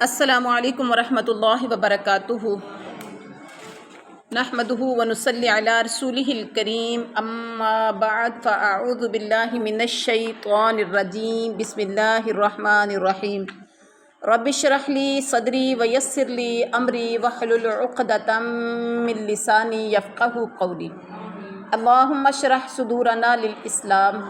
السلام علیکم ورحمۃ اللہ وبرکاتہ نحمدہ ونصلی علی رسولہ الکریم اما بعد فاعوذ باللہ من الشیطان الرجیم بسم اللہ الرحمن الرحیم رب اشرح لی صدری ویسر لی امری واحلل عقدۃ من لسانی یفقہوا قولی اللہم اشرح صدورنا للاسلام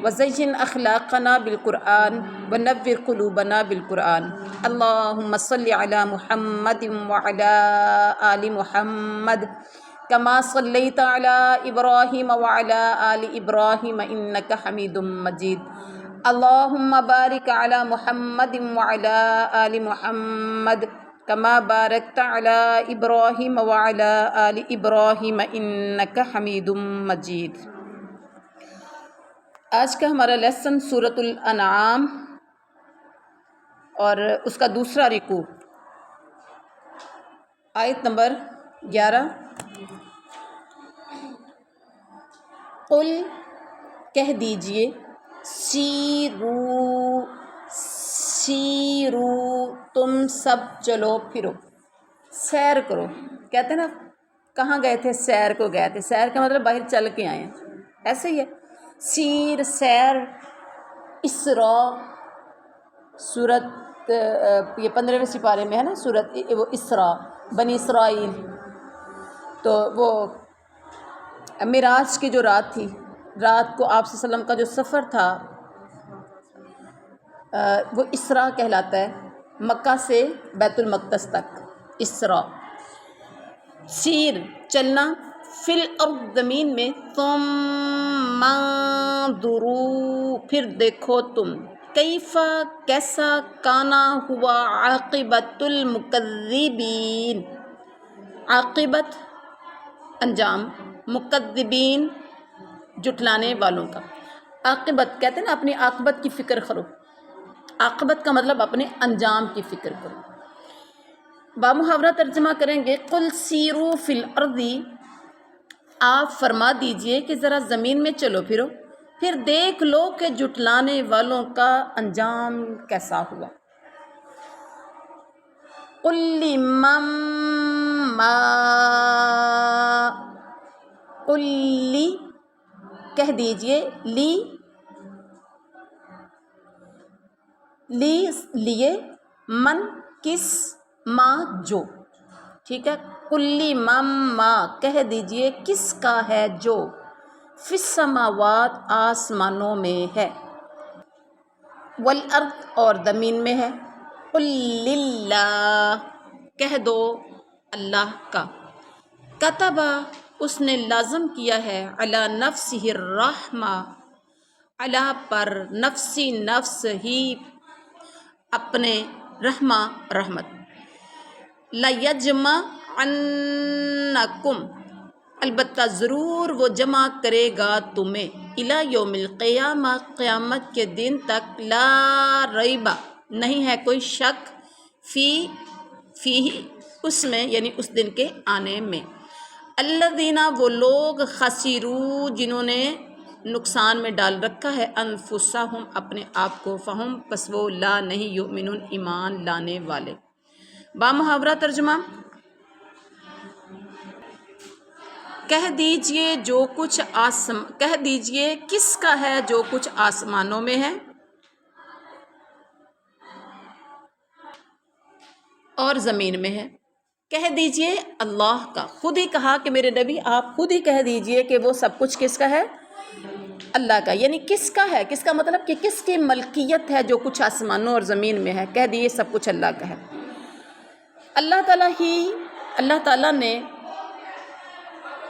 وزین اخلاقنا بالقرآن ونور قلوبنا بالقرآن اللہم صلی علی محمد وعلی آل محمد کما صلیت علی ابراہیم وعلی آل ابراہیم انک حمید مجید اللہم بارک علی محمد وعلی آل محمد کما بارکت علی ابراہیم وعلی آل ابراہیم انک حمید مجید۔ آج کا ہمارا لیسن سورۃ الانعام اور اس کا دوسرا رکوع، آیت نمبر 11۔ قل کہہ دیجئے، سیرو تم سب چلو پھرو، سیر کرو۔ کہتے ہیں نا کہاں گئے تھے؟ سیر کو گئے تھے۔ سیر کا مطلب باہر چل کے آئے ہیں، ایسے ہی ہے۔ سیر، سیر، اسراء، سورت یہ 15ویں سپارے میں ہے نا سورت وہ اسراء، بنی اسرائیل۔ تو وہ معراج کی جو رات تھی، رات کو آپ صلی اللہ علیہ وسلم کا جو سفر تھا وہ اسراء کہلاتا ہے، مکہ سے بیت المقدس تک اسراء۔ سیر چلنا، فی الارض زمین میں، ثم انظروا پھر دیکھو تم، کیفا کیسا، کانا ہوا عاقبت المکذبین، عاقبت انجام، مکذبین جھٹلانے والوں کا۔ عاقبت کہتے ہیں نا اپنی عاقبت کی فکر کرو، عاقبت کا مطلب اپنے انجام کی فکر کرو۔ بامحاورہ ترجمہ کریں گے، قل سیروا فی الارض، آپ فرما دیجئے کہ ذرا زمین میں چلو پھرو، پھر دیکھ لو کہ جھٹلانے والوں کا انجام کیسا ہوا۔ قل لمن ما، قل لی کہہ دیجئے، لیے، من کس، ما جو، ٹھیک ہے۔ کلی مما کہہ دیجئے کس کا ہے جو، فی السماوات آسمانوں میں ہے، والارض اور زمین میں ہے، قل للہ کہہ دو اللہ کا، کتبہ اس نے لازم کیا ہے، علی نفسہ الرحمہ علی پر، نفسی نفس ہی اپنے، رحمہ رحمت، لَيَجْمَعَنَّكُمْ البتہ ضرور وہ جمع کرے گا تمہیں، إِلَى يَوْمِ الْقِيَامَةِ قیامت کے دن تک، لا ریب نہیں ہے کوئی شک، فیہ اس میں یعنی اس دن کے آنے میں، الذین وہ لوگ، خسروا جنہوں نے نقصان میں ڈال رکھا ہے، انفسہم اپنے آپ کو، فہم پس وہ، لا نہیں، یؤمنون ایمان لانے والے۔ بامحاورہ ترجمہ، کہہ دیجئے جو کچھ کہہ دیجئے کس کا ہے جو کچھ آسمانوں میں ہے اور زمین میں ہے، کہہ دیجئے اللہ کا، خود ہی کہا کہ میرے نبی آپ خود ہی کہہ دیجئے کہ وہ سب کچھ کس کا ہے؟ اللہ کا۔ یعنی کس کا ہے، کس کا مطلب کہ کس کی ملکیت ہے جو کچھ آسمانوں اور زمین میں ہے، کہہ دیجئے سب کچھ اللہ کا ہے۔ اللہ تعالیٰ نے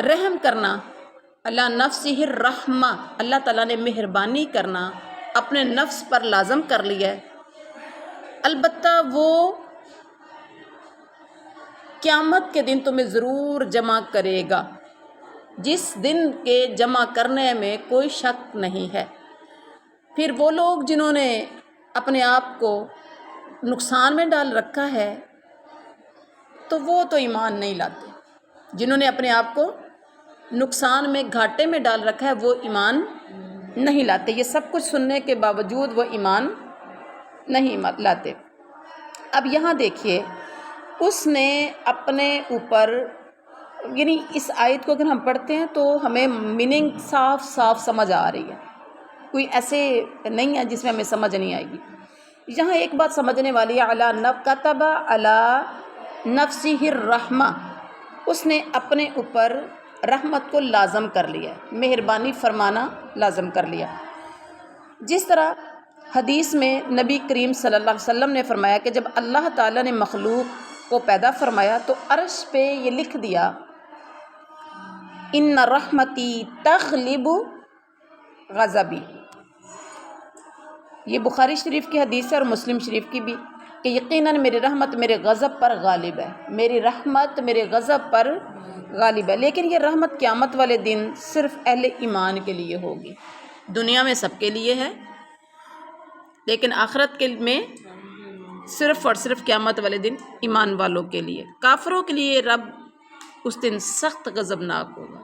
رحم کرنا، علی نفسہ الرحمہ اللہ تعالیٰ نے مہربانی کرنا اپنے نفس پر لازم کر لیا ہے، البتہ وہ قیامت کے دن تمہیں ضرور جمع کرے گا، جس دن کے جمع کرنے میں کوئی شک نہیں ہے۔ پھر وہ لوگ جنہوں نے اپنے آپ کو نقصان میں ڈال رکھا ہے تو وہ تو ایمان نہیں لاتے، جنہوں نے اپنے آپ کو نقصان میں، گھاٹے میں ڈال رکھا ہے وہ ایمان نہیں لاتے۔ یہ سب کچھ سننے کے باوجود وہ ایمان نہیں لاتے۔ اب یہاں دیکھیے اس نے اپنے اوپر، یعنی اس آیت کو اگر ہم پڑھتے ہیں تو ہمیں میننگ صاف صاف سمجھ آ رہی ہے، کوئی ایسے نہیں ہے جس میں ہمیں سمجھ نہیں آئے گی۔ یہاں ایک بات سمجھنے والی ہے، کتب علی نفسہ الرحمہ، اس نے اپنے اوپر رحمت کو لازم کر لیا، مہربانی فرمانا لازم کر لیا۔ جس طرح حدیث میں نبی کریم صلی اللہ علیہ وسلم نے فرمایا کہ جب اللہ تعالیٰ نے مخلوق کو پیدا فرمایا تو عرش پہ یہ لکھ دیا، ان رحمتی تغلب غضبی۔ یہ بخاری شریف کی حدیث ہے اور مسلم شریف کی بھی، کہ یقیناً میری رحمت میرے غضب پر غالب ہے، میری رحمت میرے غضب پر غالب ہے۔ لیکن یہ رحمت قیامت والے دن صرف اہل ایمان کے لیے ہوگی، دنیا میں سب کے لیے ہے، لیکن آخرت کے میں صرف اور صرف قیامت والے دن ایمان والوں کے لیے۔ کافروں کے لیے رب اس دن سخت غضبناک ہوگا۔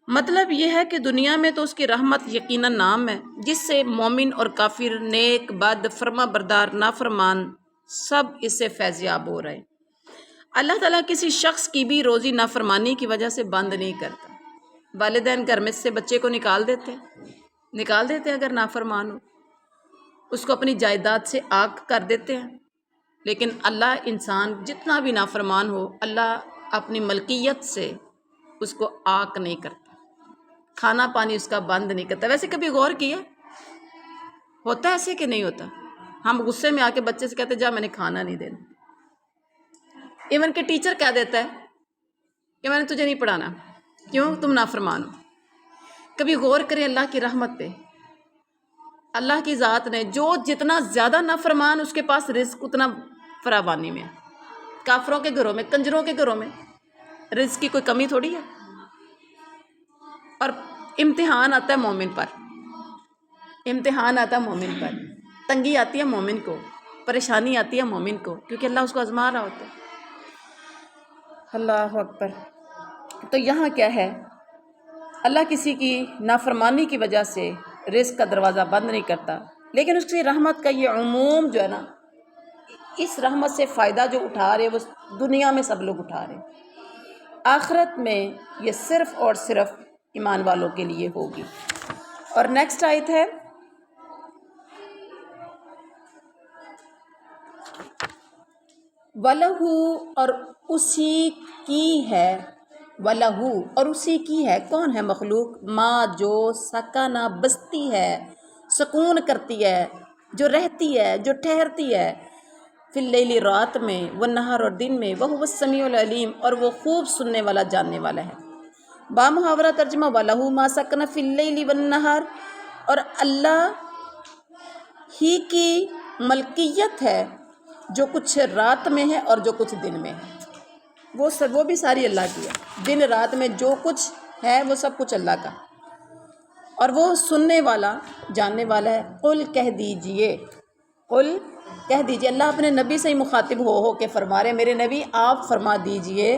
مطلب یہ ہے کہ دنیا میں تو اس کی رحمت یقیناً نام ہے، جس سے مومن اور کافر، نیک بد، فرما بردار نافرمان، سب اس سے فیض یاب ہو رہے ہیں۔ اللہ تعالیٰ کسی شخص کی بھی روزی نافرمانی کی وجہ سے بند نہیں کرتا۔ والدین گھر میں سے بچے کو نکال دیتے اگر نافرمان ہو، اس کو اپنی جائیداد سے آگ کر دیتے ہیں، لیکن اللہ انسان جتنا بھی نافرمان ہو، اللہ اپنی ملکیت سے اس کو آگ نہیں کرتا، کھانا پانی اس کا بند نہیں کرتا۔ ویسے کبھی غور کیا ہوتا ہے ایسے کہ نہیں ہوتا؟ ہم غصے میں آ کے بچے سے کہتے جا میں نے کھانا نہیں دینا، ایون کہ ٹیچر کہہ دیتا ہے کہ میں نے تجھے نہیں پڑھانا، کیوں؟ تم نافرمان ہو۔ کبھی غور کریں اللہ کی رحمت پہ، اللہ کی ذات نے جو جتنا زیادہ نافرمان اس کے پاس رزق اتنا فراوانی میں ہے۔ کافروں کے گھروں میں، کنجروں کے گھروں میں رزق کی کوئی کمی تھوڑی ہے۔ اور امتحان آتا ہے مومن پر، تنگی آتی ہے مومن کو، پریشانی آتی ہے مومن کو، کیونکہ اللہ اس کو آزما رہا ہوتا ہے۔ اللہ اکبر۔ تو یہاں کیا ہے، اللہ کسی کی نافرمانی کی وجہ سے رزق کا دروازہ بند نہیں کرتا، لیکن اس کی رحمت کا یہ عموم جو ہے نا، اس رحمت سے فائدہ جو اٹھا رہے وہ دنیا میں سب لوگ اٹھا رہے ہیں، آخرت میں یہ صرف اور صرف ایمان والوں کے لیے ہوگی۔ اور نیکسٹ آیت ہے وَلَهُ، اور اسی کی ہے، وَلَهُ، اور اسی کی ہے، کون ہے مخلوق؟ ماں، جو سکانہ، بستی ہے، سکون کرتی ہے، جو رہتی ہے، جو ٹھہرتی ہے، فی اللیل، رات میں، والنہار، اور دن میں، وَهُوَ السمیع العلیم، اور وہ خوب سننے والا جاننے والا ہے۔ بامحاورہ ترجمہ وَلَهُ مَا سَكَنَ فِي اللَّيْلِ وَالنَّهَارِ، اور اللہ ہی کی ملکیت ہے جو کچھ رات میں ہے اور جو کچھ دن میں ہے، وہ بھی ساری اللہ کی ہے، دن رات میں جو کچھ ہے وہ سب کچھ اللہ کا، اور وہ سننے والا جاننے والا ہے۔ قل کہہ دیجئے، اللہ اپنے نبی سے ہی مخاطب ہو کے فرما رہے، میرے نبی آپ فرما دیجئے،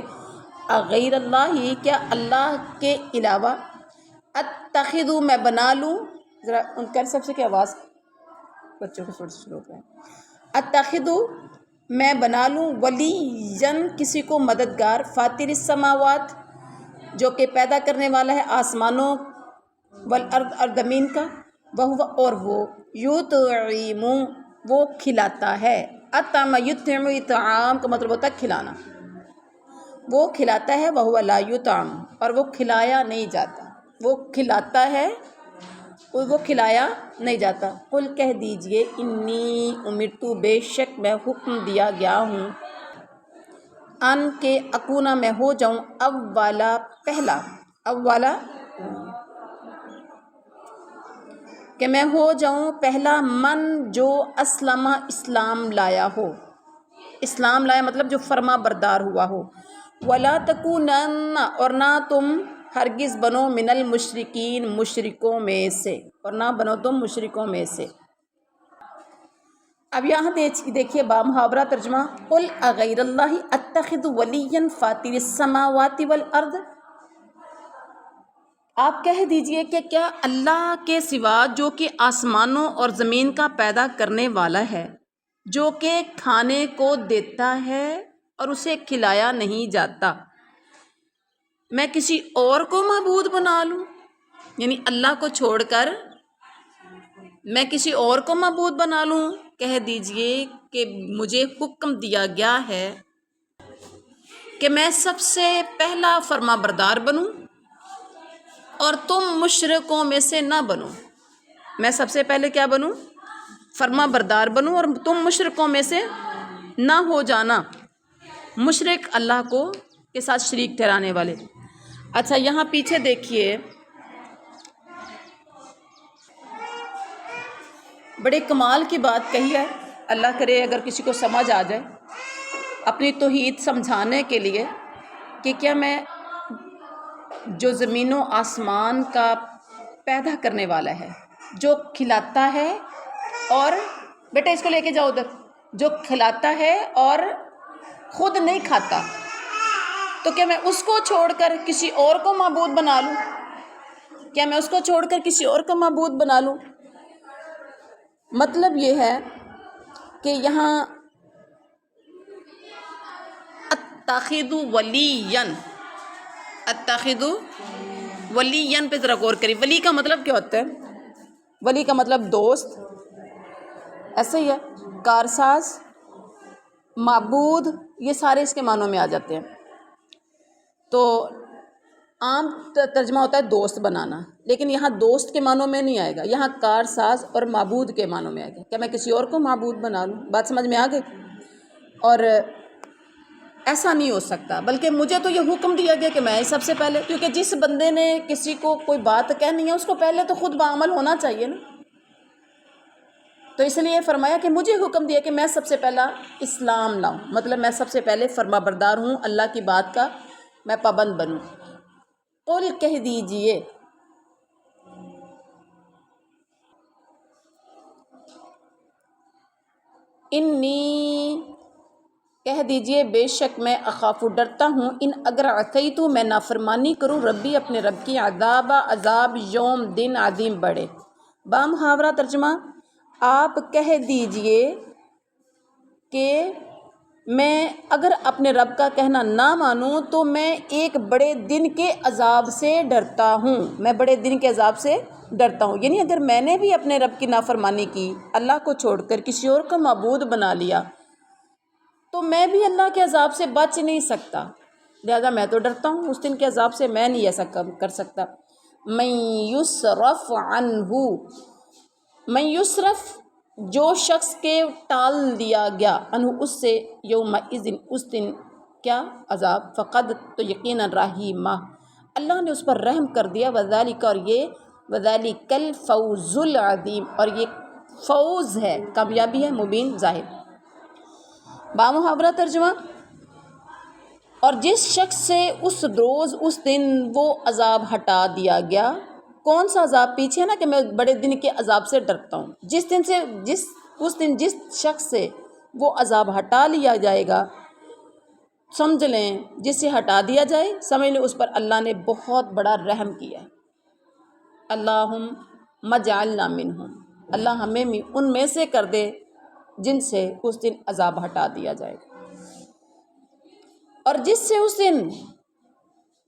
غیر اللہ، کیا اللہ کے علاوہ، اتخذ، میں بنا لوں، ذرا ان کا سب سے کیا آواز بچوں کو تھوڑی سی سلو کریں، اتخذ، میں بنا لوں، ولیًا، کسی کو مددگار، فاطر السماوات، جو کہ پیدا کرنے والا ہے آسمانوں، والارض، اور زمین کا، اور وہ یطعم، وہ کھلاتا ہے، اطعم یطعم، اطعام کا مطلب ہوتا ہے کھلانا، وہ کھلاتا ہے، وہو لا یطعم، اور وہ کھلایا نہیں جاتا، وہ کھلاتا ہے، وہ کھلایا نہیں جاتا۔ قل کہہ دیجئے، انی امرت، بے شک میں حکم دیا گیا ہوں، ان کے اکونا، میں ہو جاؤں، اولا، پہلا، اولا، کہ میں ہو جاؤں پہلا، من، جو اسلم، اسلام لایا ہو، اسلام لایا مطلب جو فرما بردار ہوا ہو، ولا تکونن، اور نہ تم ہرگز بنو، من المشرکین، مشرکوں میں سے، اور نہ بنو تم مشرکوں میں سے۔ اب یہاں دیکھیے بامحاورہ ترجمہ، قل اغیر اللہ اتخذ ولیا فاطر السماوات والارض، آپ کہہ دیجئے کہ کیا اللہ کے سوا جو کہ آسمانوں اور زمین کا پیدا کرنے والا ہے، جو کہ کھانے کو دیتا ہے اور اسے کھلایا نہیں جاتا، میں کسی اور کو معبود بنا لوں، یعنی اللہ کو چھوڑ کر میں کسی اور کو معبود بنا لوں۔ کہہ دیجئے کہ مجھے حکم دیا گیا ہے کہ میں سب سے پہلا فرما بردار بنوں اور تم مشرکوں میں سے نہ بنو۔ میں سب سے پہلے کیا بنوں؟ فرما بردار بنوں اور تم مشرکوں میں سے نہ ہو جانا، مشرک اللہ کو کے ساتھ شریک ٹھہرانے والے۔ اچھا یہاں پیچھے دیکھیے، بڑے کمال کی بات کہی ہے، اللہ کرے اگر کسی کو سمجھ آ جائے اپنی توحید سمجھانے کے لیے کہ کیا میں جو زمین و آسمان کا پیدا کرنے والا ہے، جو کھلاتا ہے اور بیٹا اس کو لے کے جاؤ ادھر، جو کھلاتا ہے اور خود نہیں کھاتا، تو کیا میں اس کو چھوڑ کر کسی اور کو معبود بنا لوں؟ کیا میں اس کو چھوڑ کر کسی اور کو معبود بنا لوں؟ مطلب یہ ہے کہ یہاں اتخذوا ولیا، اتخذوا ولیا پہ ذرا غور کریے۔ ولی کا مطلب کیا ہوتا ہے؟ ولی کا مطلب دوست، ایسا ہی ہے، کارساز، معبود، یہ سارے اس کے معنوں میں آ جاتے ہیں۔ تو عام ترجمہ ہوتا ہے دوست بنانا، لیکن یہاں دوست کے معنوں میں نہیں آئے گا، یہاں کارساز اور معبود کے معنوں میں آئے گا۔ کیا میں کسی اور کو معبود بنا لوں؟ بات سمجھ میں آ گئی؟ اور ایسا نہیں ہو سکتا، بلکہ مجھے تو یہ حکم دیا گیا کہ میں سب سے پہلے، کیونکہ جس بندے نے کسی کو کوئی بات کہنی ہے اس کو پہلے تو خود بعمل ہونا چاہیے نا، تو اس لیے فرمایا کہ مجھے حکم دیا کہ میں سب سے پہلا اسلام لاؤں، مطلب میں سب سے پہلے فرما بردار ہوں، اللہ کی بات کا میں پابند بنوں۔ قل کہہ دیجئے، انی، کہہ دیجئے بے شک میں اخاف ڈرتا ہوں، ان اگر عصیتو میں نافرمانی کروں، ربی اپنے رب کی، عذاب یوم دن عظیم بڑے۔ بامحاورہ ترجمہ، آپ کہہ دیجئے کہ میں اگر اپنے رب کا کہنا نہ مانوں تو میں ایک بڑے دن کے عذاب سے ڈرتا ہوں، میں بڑے دن کے عذاب سے ڈرتا ہوں، یعنی اگر میں نے بھی اپنے رب کی نافرمانی کی، اللہ کو چھوڑ کر کسی اور کو معبود بنا لیا، تو میں بھی اللہ کے عذاب سے بچ نہیں سکتا، لہذا میں تو ڈرتا ہوں اس دن کے عذاب سے، میں نہیں ایسا کر سکتا۔ من یصرف عنہ، من یصرف جو شخص کے ٹال دیا گیا، عنہ اس سے، یومئذ اس دن، کیا عذاب، فقد تو یقیناً رحیمہ اللہ نے اس پر رحم کر دیا، وذالک اور یہ، وذالک الفوز العظیم اور یہ فوز ہے، کامیابی ہے مبین ظاہر۔ بامحاورہ ترجمہ، اور جس شخص سے اس روز اس دن وہ عذاب ہٹا دیا گیا، کون سا عذاب؟ پیچھے ہے نا کہ میں بڑے دن کے عذاب سے ڈرتا ہوں، جس دن سے اس دن جس شخص سے وہ عذاب ہٹا لیا جائے گا، سمجھ لیں جس سے ہٹا دیا جائے، سمجھ لیں اس پر اللہ نے بہت بڑا رحم کیا ہے۔ اللہم اجعلنا منہم، اللہ ہمیں ان میں سے کر دے جن سے اس دن عذاب ہٹا دیا جائے گا۔ اور جس سے اس دن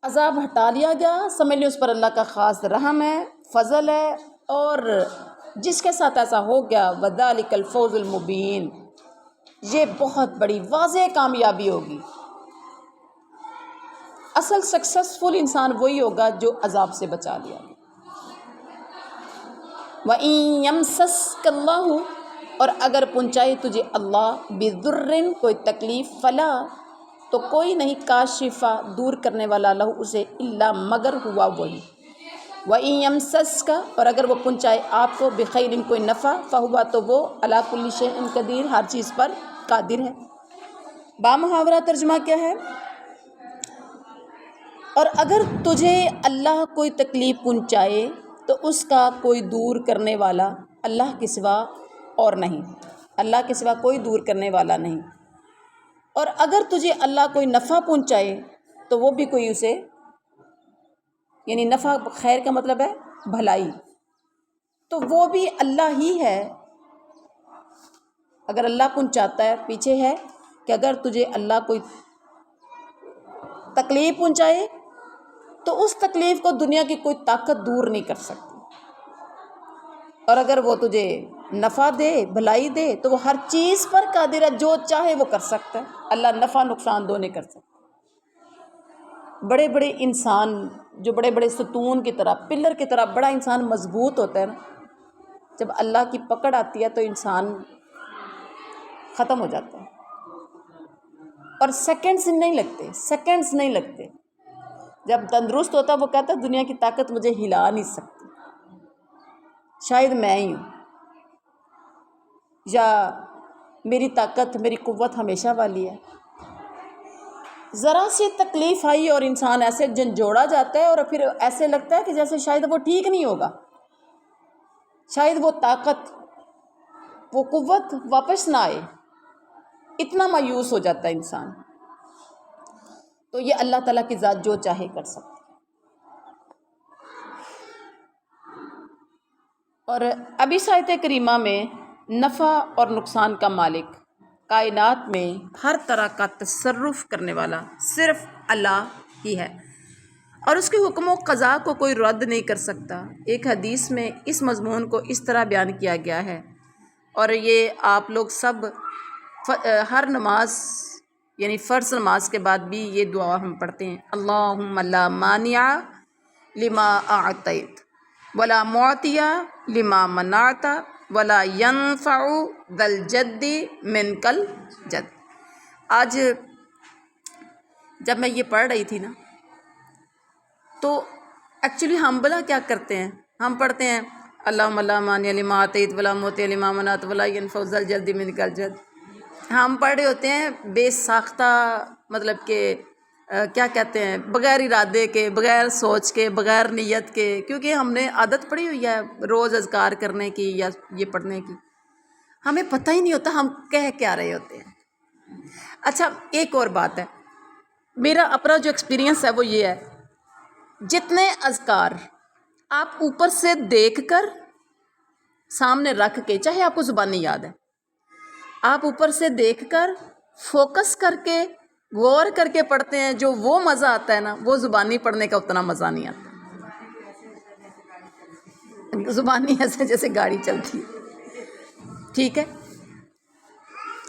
عذاب ہٹا لیا گیا، سمجھ لیں اس پر اللہ کا خاص رحم ہے، فضل ہے، اور جس کے ساتھ ایسا ہو گیا، وذالک الفوز المبین، یہ بہت بڑی واضح کامیابی ہوگی۔ اصل سکسیسفل انسان وہی ہوگا جو عذاب سے بچا لیا۔ وَإِن يَمْسَسْكَ اللَّهُ اور اگر پہنچائے تجھے اللہ بِضُرٍّ کوئی تکلیف، فلا تو کوئی نہیں، کاشفہ دور کرنے والا، لہو اسے، الا مگر ہوا وہی۔ وَإِن يَمْسَسْكَ اور اگر وہ پہنچائے آپ کو، بِخَيْرٍ کوئی نفع، فہوا تو وہ، عَلَىٰ كُلِّ شَيْءٍ قدیر ہر چیز پر قادر ہے۔ بامحاورہ ترجمہ کیا ہے؟ اور اگر تجھے اللہ کوئی تکلیف پہنچائے تو اس کا کوئی دور کرنے والا اللہ کے سوا اور نہیں، اللہ کے سوا کوئی دور کرنے والا نہیں۔ اور اگر تجھے اللہ کوئی نفع پہنچائے تو وہ بھی کوئی اسے، یعنی نفع خیر کا مطلب ہے بھلائی، تو وہ بھی اللہ ہی ہے اگر اللہ پہنچاتا ہے، پیچھے ہے کہ اگر تجھے اللہ کوئی تکلیف پہنچائے تو اس تکلیف کو دنیا کی کوئی طاقت دور نہیں کر سکتی، اور اگر وہ تجھے نفع دے، بھلائی دے، تو وہ ہر چیز پر قادر ہے، جو چاہے وہ کر سکتا ہے۔ اللہ نفع نقصان دو نہیں کر سکتا۔ بڑے بڑے انسان جو بڑے بڑے ستون کی طرح، پلر کی طرح بڑا انسان مضبوط ہوتا ہے نا، جب اللہ کی پکڑ آتی ہے تو انسان ختم ہو جاتا ہے، اور سیکنڈز نہیں لگتے۔ جب تندرست ہوتا ہے وہ کہتا ہے دنیا کی طاقت مجھے ہلا نہیں سکتی، شاید میں ہی ہوں، یا میری طاقت، میری قوت ہمیشہ والی ہے۔ ذرا سی تکلیف آئی اور انسان ایسے جھنجھوڑا جاتا ہے، اور پھر ایسے لگتا ہے کہ جیسے شاید وہ ٹھیک نہیں ہوگا، شاید وہ طاقت، وہ قوت واپس نہ آئے، اتنا مایوس ہو جاتا ہے انسان۔ تو یہ اللہ تعالیٰ کی ذات جو چاہے کر سکتی۔ اور ابھی آیت کریمہ میں نفع اور نقصان کا مالک، کائنات میں ہر طرح کا تصرف کرنے والا صرف اللہ ہی ہے، اور اس کے حکم و قضاء کو کوئی رد نہیں کر سکتا۔ ایک حدیث میں اس مضمون کو اس طرح بیان کیا گیا ہے، اور یہ آپ لوگ سب ہر نماز یعنی فرض نماز کے بعد بھی یہ دعا ہم پڑھتے ہیں، اللہم لا مانع لما اعطیت ولا معطی لما منعت ولا ينفع ذا الجد منک الجد۔ آج جب میں یہ پڑھ رہی تھی نا، تو ایکچولی ہم بلا کیا کرتے ہیں، ہم پڑھتے ہیں اللہم لا مانع لما اعطیت ولا معطی لما منعت ولا ينفع ذا الجد منک الجد۔ ہم پڑھ رہے ہوتے ہیں بے ساختہ، مطلب کہ کیا کہتے ہیں، بغیر ارادے کے، بغیر سوچ کے، بغیر نیت کے، کیونکہ ہم نے عادت پڑی ہوئی ہے روز اذکار کرنے کی یا یہ پڑھنے کی، ہمیں پتہ ہی نہیں ہوتا ہم کہہ کیا رہے ہوتے ہیں۔ اچھا ایک اور بات ہے، میرا اپنا جو ایکسپیرینس ہے وہ یہ ہے، جتنے اذکار آپ اوپر سے دیکھ کر سامنے رکھ کے، چاہے آپ کو زبانی یاد ہے، آپ اوپر سے دیکھ کر فوکس کر کے غور کر کے پڑھتے ہیں، جو وہ مزہ آتا ہے نا، وہ زبانی پڑھنے کا اتنا مزہ نہیں آتا۔ زبانی ایسے جیسے گاڑی چلتی ہے، ٹھیک ہے۔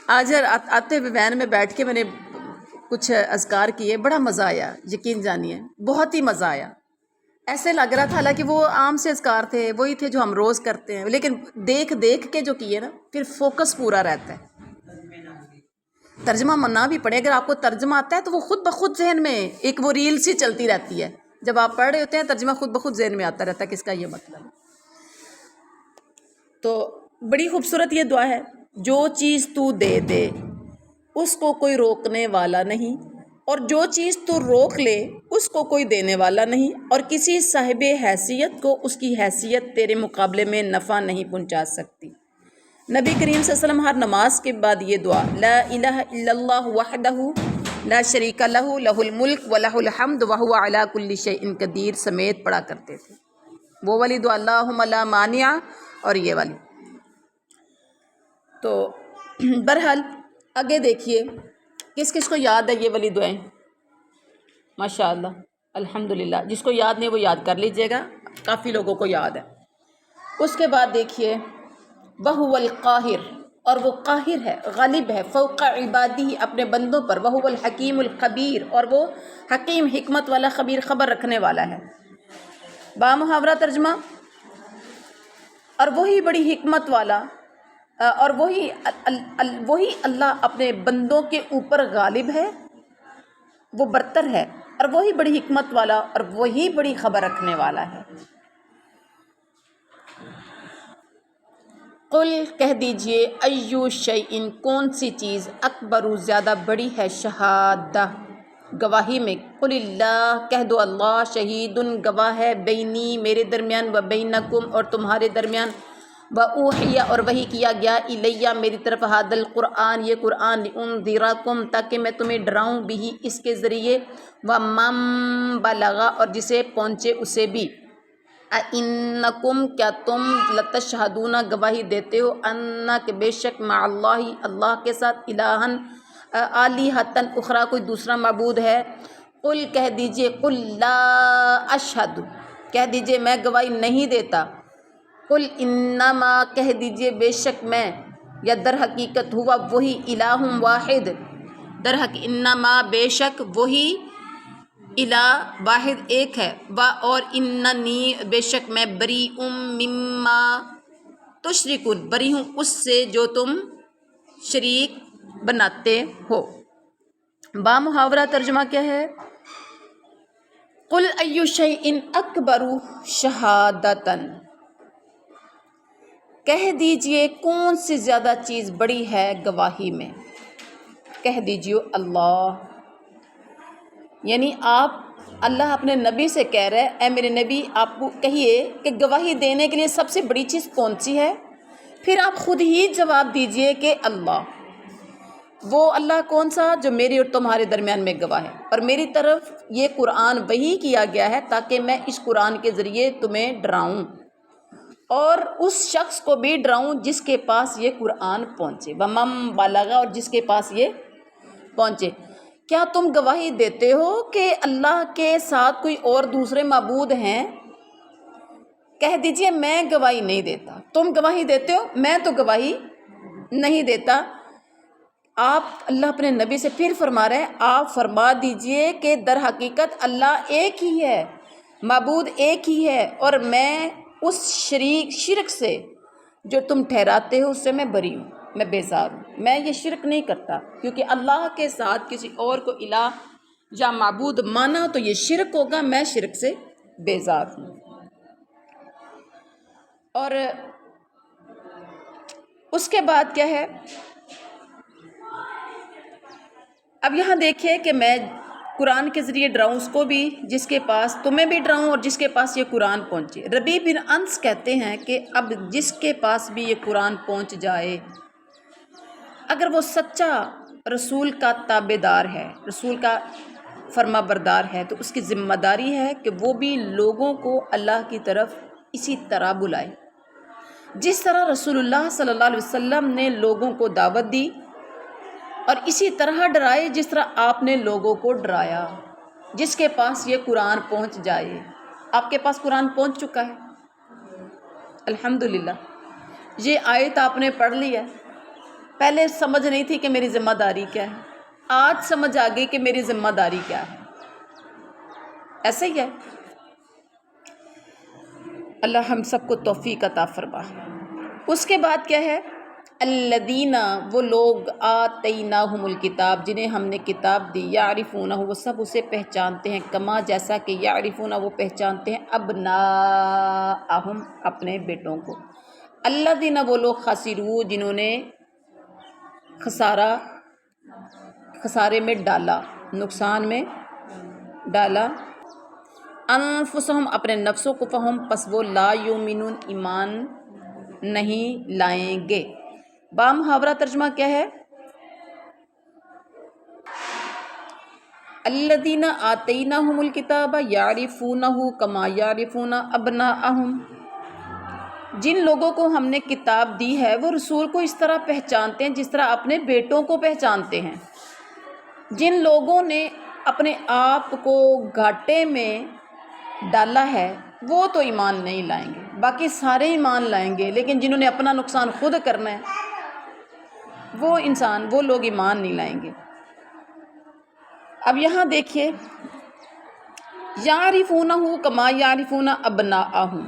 آج آتے ہوئے وین میں بیٹھ کے میں نے کچھ اذکار کیے، بڑا مزہ آیا، یقین جانیے بہت ہی مزہ آیا۔ ایسے لگ رہا تھا، حالانکہ وہ عام سے اذکار تھے، وہی تھے جو ہم روز کرتے ہیں، لیکن دیکھ دیکھ کے جو کیے نا، پھر فوکس پورا رہتا ہے۔ ترجمہ منا بھی پڑے، اگر آپ کو ترجمہ آتا ہے تو وہ خود بخود ذہن میں ایک وہ ریل سی چلتی رہتی ہے، جب آپ پڑھ رہے ہوتے ہیں ترجمہ خود بخود ذہن میں آتا رہتا ہے کہ اس کا یہ مطلب ہے۔ تو بڑی خوبصورت یہ دعا ہے، جو چیز تو دے دے اس کو کوئی روکنے والا نہیں، اور جو چیز تو روک لے اس کو کوئی دینے والا نہیں، اور کسی صاحب حیثیت کو اس کی حیثیت تیرے مقابلے میں نفع نہیں پہنچا سکتی۔ نبی کریم صلی اللہ علیہ وسلم ہر نماز کے بعد یہ دعا لا الہ الا اللہ وحدہ لا شریک لہ لہ الملک ولہ الحمد وہو علی کل شیء قدیر سمیت پڑھا کرتے تھے۔ وہ والی دعا اللہم لا مانع، اور یہ والی۔ تو بہرحال آگے دیکھیے کس کس کو یاد ہے یہ والی دعائیں، ماشاء اللہ الحمدللہ، جس کو یاد نہیں وہ یاد کر لیجئے گا، کافی لوگوں کو یاد ہے۔ اس کے بعد دیکھیے وَهُوَ الْقَاهِرُ، اور وہ قاہر ہے، غالب ہے، فوق عبادی اپنے بندوں پر، وَهُوَ الْحَكِيمُ الْخَبِيرُ، اور وہ حکیم حکمت والا، خبیر خبر رکھنے والا ہے۔ با محاورہ ترجمہ، اور وہی بڑی حکمت والا، اور وہی اللہ اپنے بندوں کے اوپر غالب ہے، وہ برتر ہے، اور وہی بڑی حکمت والا اور وہی بڑی خبر رکھنے والا ہے۔ قل کہہ دیجئے ایو شیئن کون سی چیز اکبر زیادہ بڑی ہے، شہادہ گواہی میں، قل اللہ کہہ دو اللہ شہید گواہ ہے، بینی میرے درمیان، و بینکم اور تمہارے درمیان، و اوحی اور وحی کیا گیا، الیہ میری طرف، ھذا القرآن یہ قرآن، لانذرکم تاکہ میں تمہیں ڈراؤں، بھی اس کے ذریعے، و من بلغ اور جسے پہنچے اسے بھی، اِنَّکُم کیا تم لتشہدون گواہی دیتے ہو اَنَّ کہ بے شک مع اللہ اللہ کے ساتھ الہًا آلہۃ اخری کوئی دوسرا معبود ہے. قل کہہ دیجئے قل لا اشہد کہہ دیجئے میں گواہی نہیں دیتا. قل انما کہہ دیجئے بے شک میں یا در حقیقت ہوا وہی الہ واحد در حق انما بے شک وہی الہ واحد ایک ہے. اور اننی بے شک میں بریء مما تشرکون بری ہوں اس سے جو تم شریک بناتے ہو. با محاورہ ترجمہ کیا ہے؟ قل ای شیء اکبر شہادۃ کہہ دیجئے کون سی زیادہ چیز بڑی ہے گواہی میں. کہہ دیجئے اللہ، یعنی آپ اللہ اپنے نبی سے کہہ رہے اے میرے نبی آپ کو کہیے کہ گواہی دینے کے لیے سب سے بڑی چیز کون سی ہے. پھر آپ خود ہی جواب دیجئے کہ اللہ. وہ اللہ کون سا؟ جو میری اور تمہارے درمیان میں گواہ ہے، اور میری طرف یہ قرآن وحی کیا گیا ہے تاکہ میں اس قرآن کے ذریعے تمہیں ڈراؤں اور اس شخص کو بھی ڈراؤں جس کے پاس یہ قرآن پہنچے. ومن بلغ اور جس کے پاس یہ پہنچے. کیا تم گواہی دیتے ہو کہ اللہ کے ساتھ کوئی اور دوسرے معبود ہیں؟ کہہ دیجئے میں گواہی نہیں دیتا. تم گواہی دیتے ہو، میں تو گواہی نہیں دیتا. آپ اللہ اپنے نبی سے پھر فرما رہے ہیں آپ فرما دیجئے کہ در حقیقت اللہ ایک ہی ہے، معبود ایک ہی ہے، اور میں اس شرک سے جو تم ٹھہراتے ہو اس سے میں بری ہوں، میں بیزار ہوں. میں یہ شرک نہیں کرتا، کیونکہ اللہ کے ساتھ کسی اور کو الہ یا معبود مانا تو یہ شرک ہوگا. میں شرک سے بیزار ہوں. اور اس کے بعد کیا ہے؟ اب یہاں دیکھیے کہ میں قرآن کے ذریعے ڈراؤں اس کو بھی جس کے پاس تمہیں بھی ڈراؤں اور جس کے پاس یہ قرآن پہنچے. ربیع بن انس کہتے ہیں کہ اب جس کے پاس بھی یہ قرآن پہنچ جائے اگر وہ سچا رسول کا تابع دار ہے، رسول کا فرما بردار ہے، تو اس کی ذمہ داری ہے کہ وہ بھی لوگوں کو اللہ کی طرف اسی طرح بلائے جس طرح رسول اللہ صلی اللہ علیہ وسلم نے لوگوں کو دعوت دی، اور اسی طرح ڈرائے جس طرح آپ نے لوگوں کو ڈرایا. جس کے پاس یہ قرآن پہنچ جائے. آپ کے پاس قرآن پہنچ چکا ہے الحمدللہ. یہ آیت آپ نے پڑھ لی ہے. پہلے سمجھ نہیں تھی کہ میری ذمہ داری کیا ہے، آج سمجھ آ گئی کہ میری ذمہ داری کیا ہے. ایسے ہی ہے. اللہ ہم سب کو توفیق عطا فرمائے. اس کے بعد کیا ہے؟ الذین وہ لوگ آتیناہم الکتاب جنہیں ہم نے کتاب دی، یعرفونہ وہ سب اسے پہچانتے ہیں، کما جیسا کہ یعرفونہ وہ پہچانتے ہیں ابناءہم اپنے بیٹوں کو. الذین وہ لوگ خسروا جنہوں نے خسارے میں ڈالا، نقصان میں ڈالا، انفسہم اپنے نفسوں کو، فہم پس وہ لا یؤمنون ایمان نہیں لائیں گے. با محاورہ ترجمہ کیا ہے؟ الذین آتیناہم الکتاب یعرفونہ کما یعرفون ابناءہم جن لوگوں کو ہم نے کتاب دی ہے وہ رسول کو اس طرح پہچانتے ہیں جس طرح اپنے بیٹوں کو پہچانتے ہیں. جن لوگوں نے اپنے آپ کو گھاٹے میں ڈالا ہے وہ تو ایمان نہیں لائیں گے، باقی سارے ایمان لائیں گے، لیکن جنہوں نے اپنا نقصان خود کرنا ہے وہ لوگ ایمان نہیں لائیں گے. اب یہاں دیکھیے یعرفونہ کما یعرفون ابناءہم.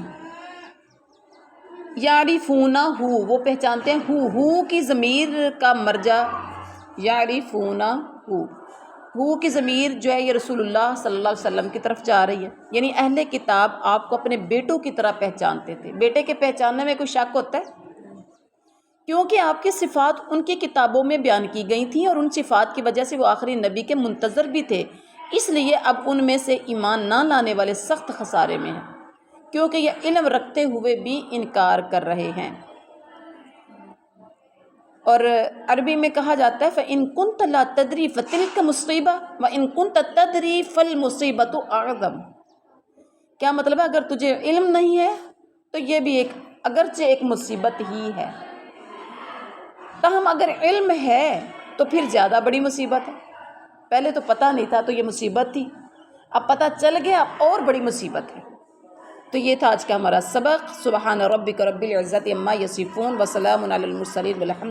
یعرفونہ وہ پہچانتے ہیں، ہو کی ضمیر کا مرجع یعرفونہ ہو کی ضمیر جو ہے یہ رسول اللہ صلی اللہ علیہ وسلم کی طرف جا رہی ہے. یعنی اہل کتاب آپ کو اپنے بیٹوں کی طرح پہچانتے تھے. بیٹے کے پہچاننے میں کوئی شک ہوتا ہے؟ کیونکہ آپ کی صفات ان کی کتابوں میں بیان کی گئی تھیں اور ان صفات کی وجہ سے وہ آخری نبی کے منتظر بھی تھے. اس لیے اب ان میں سے ایمان نہ لانے والے سخت خسارے میں ہیں کیونکہ یہ علم رکھتے ہوئے بھی انکار کر رہے ہیں. اور عربی میں کہا جاتا ہے فَإِن كُنْتَ لَا تَدْرِي فَتِلْكَ مُصِيبَةٌ وَإِن كُنْتَ تَدْرِي فَالْمُصِيبَةُ أَعْظَمُ کیا مطلب ہے؟ اگر تجھے علم نہیں ہے تو یہ بھی ایک اگرچہ ایک مصیبت ہی ہے، تاہم اگر علم ہے تو پھر زیادہ بڑی مصیبت ہے۔ پہلے تو پتہ نہیں تھا تو یہ مصیبت تھی، اب پتہ چل گیا اور بڑی مصیبت ہے۔ تو یہ تھا آج کا ہمارا سبق۔ سبحان ربک رب العزت عما یصفون وسلام علی المرسلین والحمد